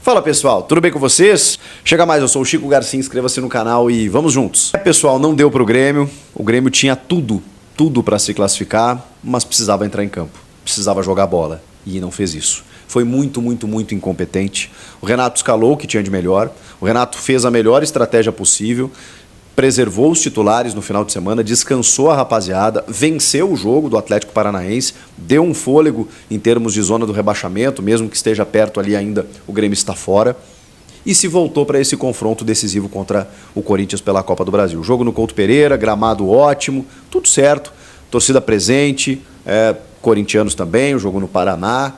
Fala pessoal, tudo bem com vocês? Chega mais, eu sou o Chico Garcia, inscreva-se no canal e vamos juntos. Pessoal, não deu pro Grêmio, o Grêmio tinha tudo para se classificar, mas precisava entrar em campo, precisava jogar bola e não fez isso. Foi muito incompetente. O Renato escalou o que tinha de melhor, o Renato fez a melhor estratégia possível, preservou os titulares no final de semana, descansou a rapaziada, venceu o jogo do Atlético Paranaense, deu um fôlego em termos de zona do rebaixamento, mesmo que esteja perto ali ainda, o Grêmio está fora, e se voltou para esse confronto decisivo contra o Corinthians pela Copa do Brasil. Jogo no Couto Pereira, gramado ótimo, tudo certo, torcida presente, corintianos também, o jogo no Paraná,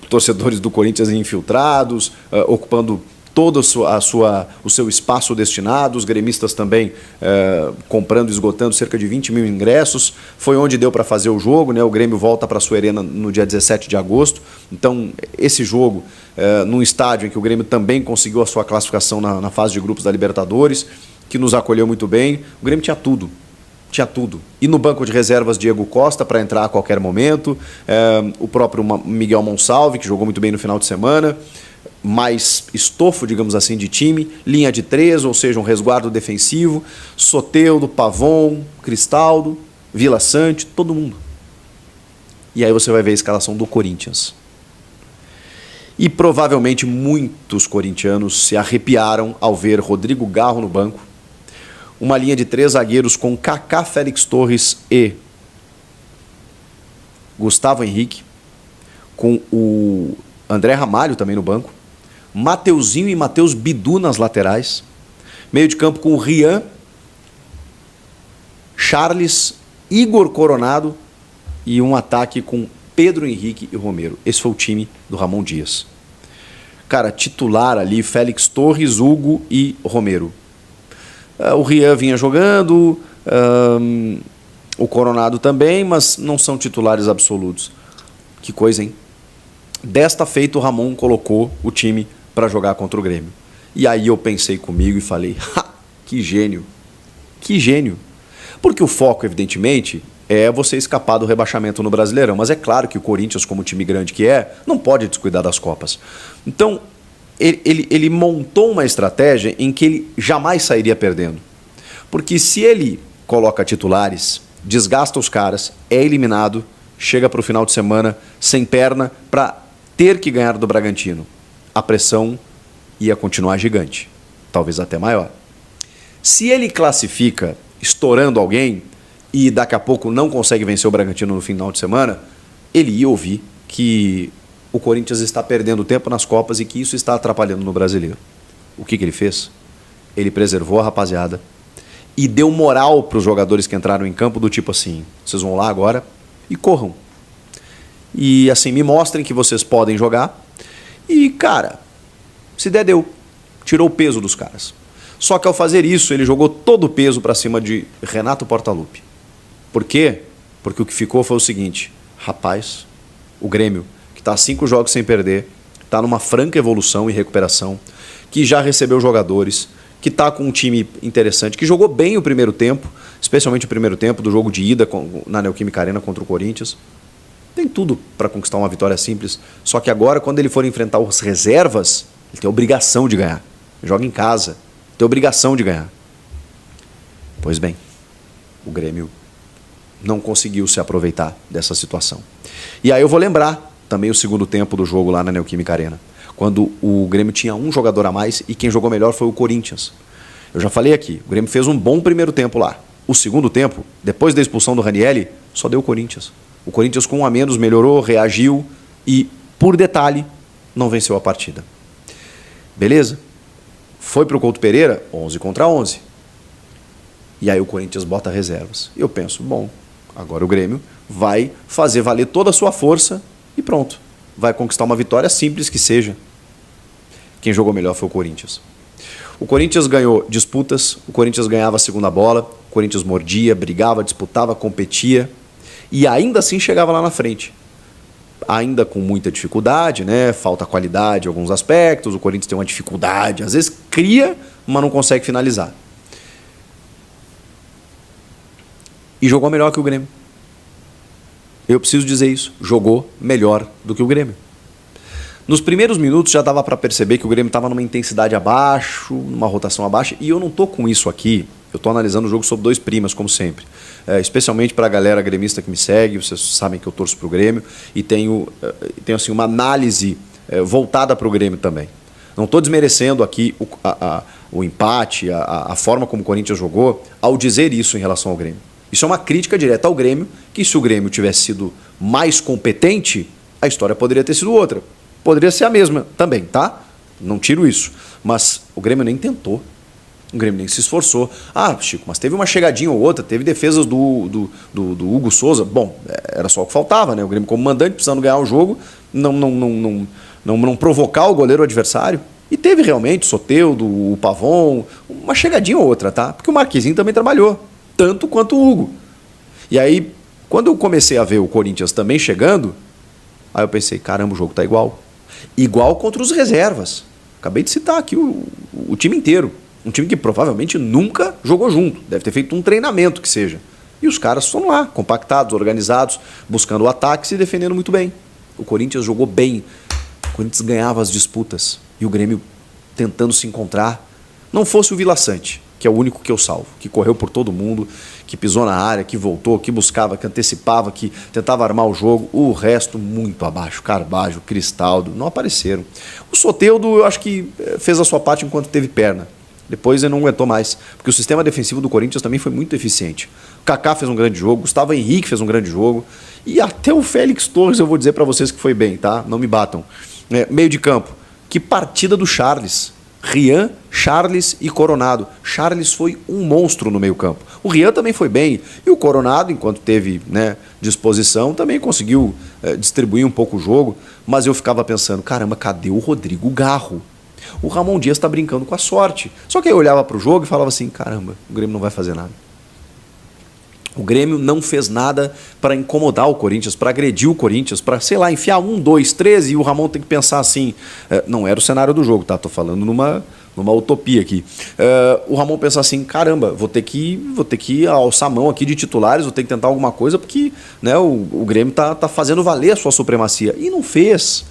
torcedores do Corinthians infiltrados, ocupando todo o seu espaço destinado, os gremistas também comprando e esgotando cerca de 20 mil ingressos, foi onde deu para fazer o jogo, né? O Grêmio volta para a sua arena no dia 17 de agosto, então esse jogo, num estádio em que o Grêmio também conseguiu a sua classificação na fase de grupos da Libertadores, que nos acolheu muito bem, o Grêmio tinha tudo. Tinha tudo. E no banco de reservas, Diego Costa para entrar a qualquer momento, o próprio Miguel Monsalve, que jogou muito bem no final de semana, mais estofo, digamos assim, de time, linha de 3, ou seja, um resguardo defensivo, Soteldo, Pavon, Cristaldo, Vila Sante, todo mundo. E aí você vai ver a escalação do Corinthians. E provavelmente muitos corintianos se arrepiaram ao ver Rodrigo Garro no banco, uma linha de 3 zagueiros com Kaká, Félix Torres e Gustavo Henrique, com o André Ramalho também no banco, Mateuzinho e Matheus Bidu nas laterais, meio de campo com o Rian, Charles, Igor Coronado e um ataque com Pedro Henrique e Romero. Esse foi o time do Ramon Dias. Cara, titular ali, Félix Torres, Hugo e Romero. O Rian vinha jogando, o Coronado também, mas não são titulares absolutos. Que coisa, hein? Desta feita, o Ramon colocou o time para jogar contra o Grêmio. E aí eu pensei comigo e falei, que gênio, que gênio. Porque o foco, evidentemente, é você escapar do rebaixamento no Brasileirão. Mas é claro que o Corinthians, como time grande que é, não pode descuidar das Copas. Então, ele montou uma estratégia em que ele jamais sairia perdendo. Porque se ele coloca titulares, desgasta os caras, é eliminado, chega para o final de semana sem perna para ter que ganhar do Bragantino. A pressão ia continuar gigante, talvez até maior. Se ele classifica estourando alguém e daqui a pouco não consegue vencer o Bragantino no final de semana, ele ia ouvir que o Corinthians está perdendo tempo nas Copas e que isso está atrapalhando no Brasileiro. O que ele fez? Ele preservou a rapaziada e deu moral para os jogadores que entraram em campo do tipo assim, vocês vão lá agora e corram. E assim, me mostrem que vocês podem jogar. E, cara, se der, deu. Tirou o peso dos caras. Só que ao fazer isso, ele jogou todo o peso para cima de Renato Portaluppi. Por quê? Porque o que ficou foi o seguinte, rapaz, o Grêmio, que está 5 jogos sem perder, está numa franca evolução e recuperação, que já recebeu jogadores, que está com um time interessante, que jogou bem o primeiro tempo, especialmente o primeiro tempo do jogo de ida na Neoquímica Arena contra o Corinthians. Tem tudo para conquistar uma vitória simples, só que agora, quando ele for enfrentar as reservas, ele tem a obrigação de ganhar. Ele joga em casa, tem a obrigação de ganhar. Pois bem, o Grêmio não conseguiu se aproveitar dessa situação. E aí eu vou lembrar também o segundo tempo do jogo lá na Neoquímica Arena, quando o Grêmio tinha um jogador a mais e quem jogou melhor foi o Corinthians. Eu já falei aqui, o Grêmio fez um bom primeiro tempo lá. O segundo tempo, depois da expulsão do Ranieri, só deu o Corinthians. O Corinthians com um a menos melhorou, reagiu e, por detalhe, não venceu a partida. Beleza? Foi para o Couto Pereira, 11 contra 11. E aí o Corinthians bota reservas. E eu penso, bom, agora o Grêmio vai fazer valer toda a sua força e pronto. Vai conquistar uma vitória simples que seja. Quem jogou melhor foi o Corinthians. O Corinthians ganhou disputas, o Corinthians ganhava a segunda bola, o Corinthians mordia, brigava, disputava, competia. E ainda assim chegava lá na frente. Ainda com muita dificuldade, né? Falta qualidade em alguns aspectos, o Corinthians tem uma dificuldade, às vezes cria, mas não consegue finalizar. E jogou melhor que o Grêmio. Eu preciso dizer isso, jogou melhor do que o Grêmio. Nos primeiros minutos já dava para perceber que o Grêmio estava numa intensidade abaixo, numa rotação abaixo, e eu não tô com isso aqui. Eu tô analisando o jogo sob dois primas, como sempre. Especialmente para a galera gremista que me segue, vocês sabem que eu torço pro Grêmio, e tenho assim, uma análise voltada para o Grêmio também. Não estou desmerecendo aqui o empate, a forma como o Corinthians jogou, ao dizer isso em relação ao Grêmio. Isso é uma crítica direta ao Grêmio, que se o Grêmio tivesse sido mais competente, a história poderia ter sido outra. Poderia ser a mesma também, tá? Não tiro isso. Mas o Grêmio nem tentou. O Grêmio nem se esforçou. Ah, Chico, mas teve uma chegadinha ou outra, teve defesas do Hugo Souza. Bom, era só o que faltava, né? O Grêmio como mandante, precisando ganhar o jogo, não provocar o goleiro adversário. E teve realmente o Soteldo, o Pavon, uma chegadinha ou outra, tá? Porque o Marquezinho também trabalhou, tanto quanto o Hugo. E aí, quando eu comecei a ver o Corinthians também chegando, aí eu pensei, caramba, o jogo tá igual. Igual contra os reservas. Acabei de citar aqui o time inteiro. Um time que provavelmente nunca jogou junto. Deve ter feito um treinamento que seja. E os caras estão lá, compactados, organizados, buscando o ataque e se defendendo muito bem. O Corinthians jogou bem. O Corinthians ganhava as disputas. E o Grêmio tentando se encontrar. Não fosse o Vila Sante, que é o único que eu salvo. Que correu por todo mundo, que pisou na área, que voltou, que buscava, que antecipava, que tentava armar o jogo. O resto muito abaixo. Carbajo, Cristaldo, não apareceram. O Soteldo, eu acho que fez a sua parte enquanto teve perna. Depois ele não aguentou mais, porque o sistema defensivo do Corinthians também foi muito eficiente. O Kaká fez um grande jogo, Gustavo Henrique fez um grande jogo, e até o Félix Torres eu vou dizer para vocês que foi bem, tá? Não me batam. Meio de campo, que partida do Charles. Rian, Charles e Coronado. Charles foi um monstro no meio campo. O Rian também foi bem, e o Coronado, enquanto teve disposição, também conseguiu distribuir um pouco o jogo, mas eu ficava pensando, caramba, cadê o Rodrigo Garro? O Ramon Dias está brincando com a sorte. Só que eu olhava para o jogo e falava assim, caramba, o Grêmio não vai fazer nada. O Grêmio não fez nada para incomodar o Corinthians, para agredir o Corinthians, para, sei lá, enfiar 1, 2, 3 e o Ramon tem que pensar assim. Não era o cenário do jogo, tá? Tô falando numa utopia aqui. O Ramon pensar assim, caramba, vou ter que alçar a mão aqui de titulares, vou ter que tentar alguma coisa porque o Grêmio tá fazendo valer a sua supremacia. E não fez.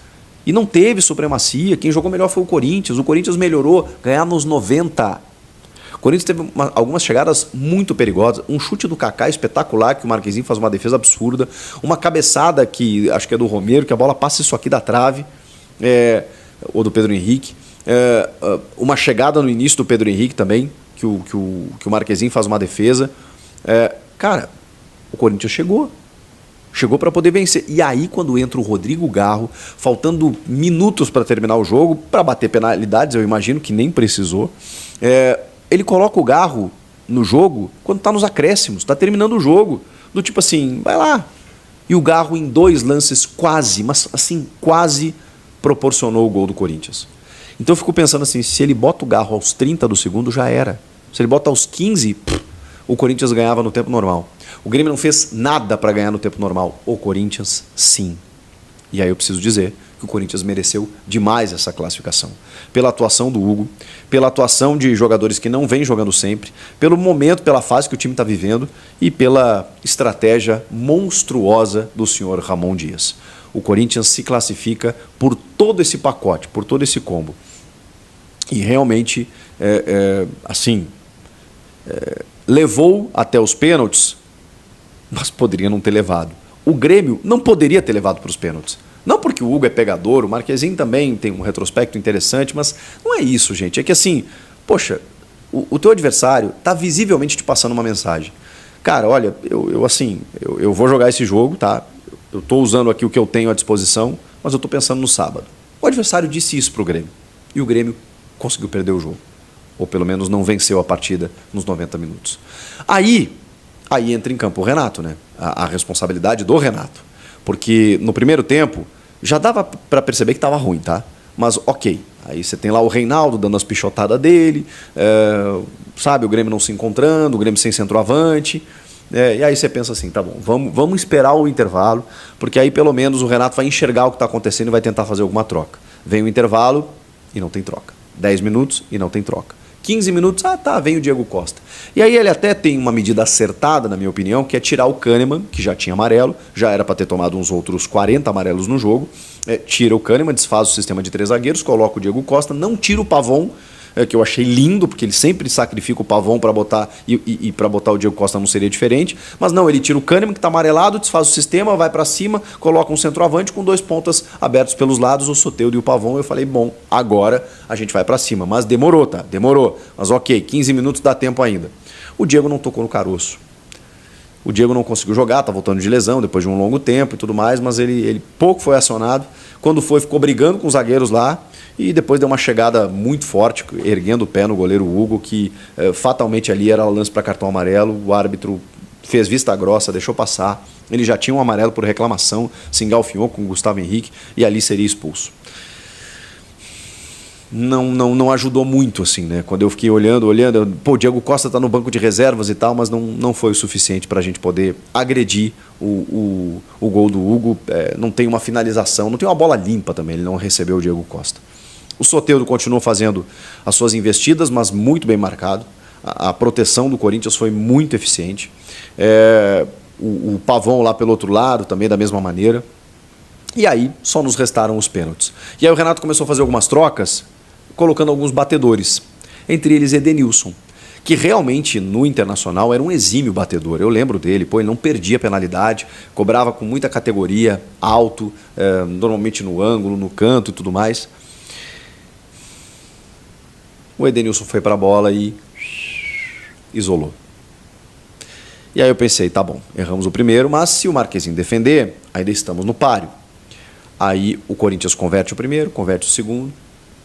E não teve supremacia. Quem jogou melhor foi o Corinthians. O Corinthians melhorou, ganhar nos 90. O Corinthians teve algumas chegadas muito perigosas. Um chute do Kaká espetacular, que o Marquezinho faz uma defesa absurda. Uma cabeçada que acho que é do Romero, que a bola passa isso aqui da trave. Ou do Pedro Henrique. Uma chegada no início do Pedro Henrique também, que o Marquezinho faz uma defesa. Cara, o Corinthians chegou. Chegou para poder vencer. E aí, quando entra o Rodrigo Garro, faltando minutos para terminar o jogo, para bater penalidades, eu imagino que nem precisou, ele coloca o Garro no jogo quando está nos acréscimos, está terminando o jogo. Do tipo assim, vai lá. E o Garro, em 2 lances, quase, mas assim, quase proporcionou o gol do Corinthians. Então eu fico pensando assim, se ele bota o Garro aos 30 do segundo, já era. Se ele bota aos 15, o Corinthians ganhava no tempo normal. O Grêmio não fez nada para ganhar no tempo normal. O Corinthians, sim. E aí eu preciso dizer que o Corinthians mereceu demais essa classificação. Pela atuação do Hugo, pela atuação de jogadores que não vêm jogando sempre, pelo momento, pela fase que o time está vivendo e pela estratégia monstruosa do senhor Ramon Dias. O Corinthians se classifica por todo esse pacote, por todo esse combo. E realmente, levou até os pênaltis, mas poderia não ter levado. O Grêmio não poderia ter levado para os pênaltis. Não porque o Hugo é pegador, o Marquezinho também tem um retrospecto interessante, mas não é isso, gente. É que assim, poxa, o teu adversário está visivelmente te passando uma mensagem. Cara, olha, eu vou jogar esse jogo, tá? Eu estou usando aqui o que eu tenho à disposição, mas eu estou pensando no sábado. O adversário disse isso para o Grêmio. E o Grêmio conseguiu perder o jogo. Ou pelo menos não venceu a partida nos 90 minutos. Aí entra em campo o Renato, né? A responsabilidade do Renato. Porque no primeiro tempo já dava para perceber que estava ruim, tá? Mas ok, aí você tem lá o Reinaldo dando as pichotadas dele, sabe, o Grêmio não se encontrando, o Grêmio sem centroavante, e aí você pensa assim, tá bom, vamos esperar o intervalo, porque aí pelo menos o Renato vai enxergar o que está acontecendo e vai tentar fazer alguma troca. Vem o intervalo e não tem troca. 10 minutos e não tem troca. 15 minutos, vem o Diego Costa. E aí ele até tem uma medida acertada, na minha opinião, que é tirar o Kahneman, que já tinha amarelo, já era para ter tomado uns outros 40 amarelos no jogo, tira o Kahneman, desfaz o sistema de 3 zagueiros, coloca o Diego Costa, não tira o Pavon, que eu achei lindo, porque ele sempre sacrifica o Pavon para botar, e para botar o Diego Costa não seria diferente, mas não, ele tira o Kahneman, que está amarelado, desfaz o sistema, vai para cima, coloca um centroavante com 2 pontas abertos pelos lados, o Soteldo e o Pavon. Eu falei, bom, agora a gente vai para cima, mas demorou, mas ok, 15 minutos dá tempo ainda. O Diego não tocou no caroço. O Diego não conseguiu jogar, tá voltando de lesão depois de um longo tempo e tudo mais, mas ele pouco foi acionado. Quando foi, ficou brigando com os zagueiros lá e depois deu uma chegada muito forte, erguendo o pé no goleiro Hugo, que fatalmente ali era lance para cartão amarelo. O árbitro fez vista grossa, deixou passar. Ele já tinha um amarelo por reclamação, se engalfinhou com o Gustavo Henrique e ali seria expulso. Não ajudou muito, assim, né? Quando eu fiquei olhando, o Diego Costa tá no banco de reservas e tal, mas não foi o suficiente para a gente poder agredir o gol do Hugo. Não tem uma finalização, não tem uma bola limpa também, ele não recebeu o Diego Costa. O Soteldo continuou fazendo as suas investidas, mas muito bem marcado. A proteção do Corinthians foi muito eficiente. O Pavon lá pelo outro lado, também da mesma maneira. E aí só nos restaram os pênaltis. E aí o Renato começou a fazer algumas trocas, colocando alguns batedores, entre eles Edenilson, que realmente no Internacional era um exímio batedor. Eu lembro dele, ele não perdia penalidade, cobrava com muita categoria, alto, normalmente no ângulo, no canto e tudo mais. O Edenilson foi para a bola e isolou. E aí eu pensei, tá bom, erramos o primeiro, mas se o Marquezinho defender, ainda estamos no páreo. Aí o Corinthians converte o primeiro, converte o segundo,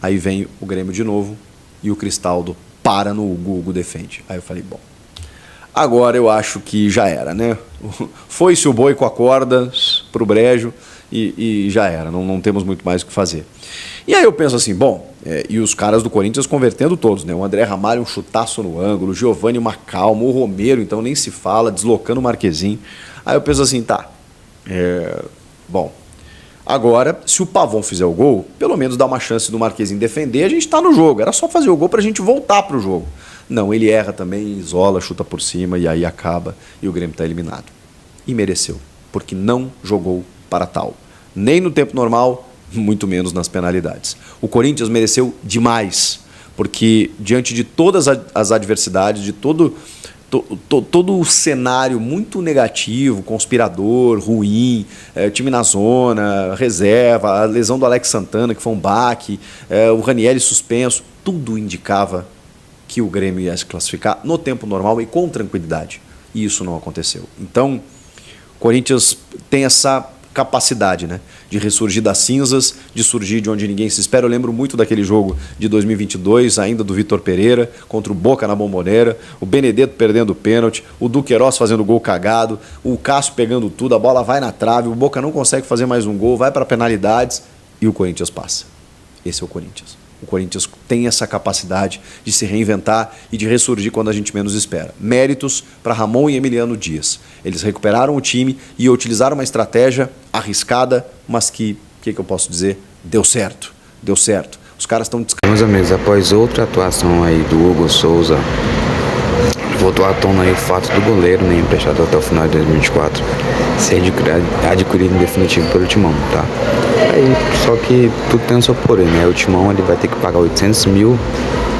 aí vem o Grêmio de novo e o Cristaldo para no Hugo, o Hugo defende. Aí eu falei, bom, agora eu acho que já era, né? Foi-se o boi com a corda pro brejo e já era, não temos muito mais o que fazer. E aí eu penso assim, bom, e os caras do Corinthians convertendo todos, né? O André Ramalho um chutaço no ângulo, o Giovani uma calma, o Romero então nem se fala, deslocando o Marquezinho. Aí eu penso assim, bom, agora, se o Pavon fizer o gol, pelo menos dá uma chance do Marquezinho defender, a gente está no jogo. Era só fazer o gol para a gente voltar para o jogo. Não, ele erra também, isola, chuta por cima e aí acaba e o Grêmio está eliminado. E mereceu, porque não jogou para tal. Nem no tempo normal, muito menos nas penalidades. O Corinthians mereceu demais, porque diante de todas as adversidades, de todo o cenário muito negativo, conspirador, ruim, time na zona, reserva, a lesão do Alex Santana, que foi um baque, o Ranieri suspenso, tudo indicava que o Grêmio ia se classificar no tempo normal e com tranquilidade. E isso não aconteceu. Então, o Corinthians tem essa capacidade, né, de ressurgir das cinzas, de surgir de onde ninguém se espera. Eu lembro muito daquele jogo de 2022, ainda do Vitor Pereira, contra o Boca na Bombonera, o Benedetto perdendo o pênalti, o Duqueiroz fazendo gol cagado, o Cássio pegando tudo, a bola vai na trave, o Boca não consegue fazer mais um gol, vai para penalidades e o Corinthians passa. Esse é o Corinthians. O Corinthians tem essa capacidade de se reinventar e de ressurgir quando a gente menos espera. Méritos para Ramon e Emiliano Dias. Eles recuperaram o time e utilizaram uma estratégia arriscada, mas que eu posso dizer? Deu certo. Deu certo. Os caras estão descansando. Meus amigos, após outra atuação aí do Hugo Souza, voltou à tona aí o fato do goleiro, né, emprestado até o final de 2024, ser adquirido em definitivo pelo Timão, tá? Aí, só que tudo tem o seu porém, né? O Timão ele vai ter que pagar 800 mil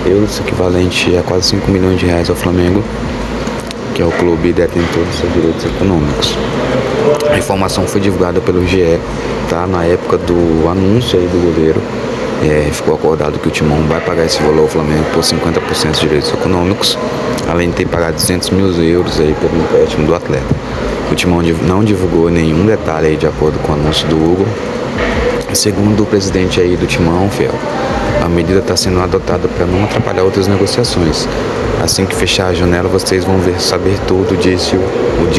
euros, equivalente a quase 5 milhões de reais ao Flamengo, que é o clube detentor dos seus direitos econômicos. A informação foi divulgada pelo GE, tá? Na época do anúncio aí do goleiro, ficou acordado que o Timão vai pagar esse valor ao Flamengo por 50% de direitos econômicos, além de ter pagado 200 mil euros aí pelo empréstimo do atleta. O Timão não divulgou nenhum detalhe aí de acordo com o anúncio do Hugo. Segundo o presidente aí do Timão, Fiel, a medida está sendo adotada para não atrapalhar outras negociações. Assim que fechar a janela, vocês vão saber tudo, disse o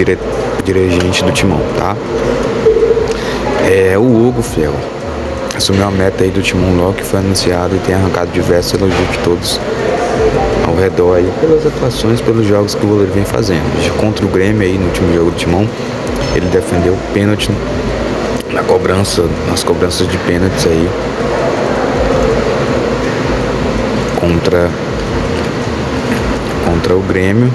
dirigente do Timão, tá? O Hugo, Fiel, assumiu a meta aí do Timão logo que foi anunciado e tem arrancado diversos elogios de todos ao redor aí pelas atuações, pelos jogos que o goleiro vem fazendo. Contra o Grêmio aí no último jogo do Timão, ele defendeu o pênalti nas cobranças de pênaltis aí contra contra o Grêmio.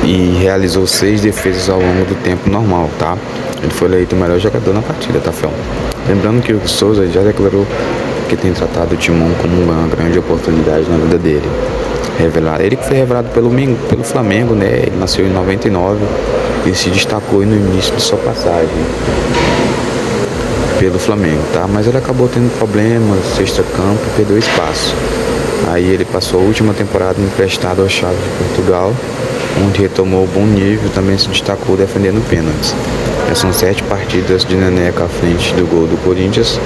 E realizou 6 defesas ao longo do tempo normal, tá? Ele foi eleito o melhor jogador na partida, tá, Fel? Lembrando que o Hugo Souza já declarou que tem tratado o Timão como uma grande oportunidade na vida dele. Ele que foi revelado pelo Flamengo, né? Ele nasceu em 99 e se destacou no início de sua passagem pelo Flamengo, tá? Mas ele acabou tendo problemas extra-campo e perdeu espaço. Aí ele passou a última temporada emprestado ao Chaves de Portugal, onde retomou bom nível, também se destacou defendendo pênaltis. São 7 partidas de Neneca à frente do gol do Corinthians,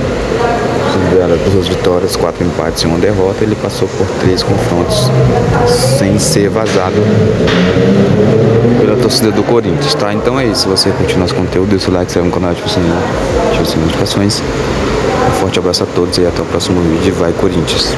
considerada 2 vitórias, 4 empates e 1 derrota. Ele passou por 3 confrontos sem ser vazado pela torcida do Corinthians, tá? Então é isso, se você curtiu nosso conteúdo, deixa o like, se inscreve no canal, ativa as notificações. Um forte abraço a todos e até o próximo vídeo. Vai Corinthians!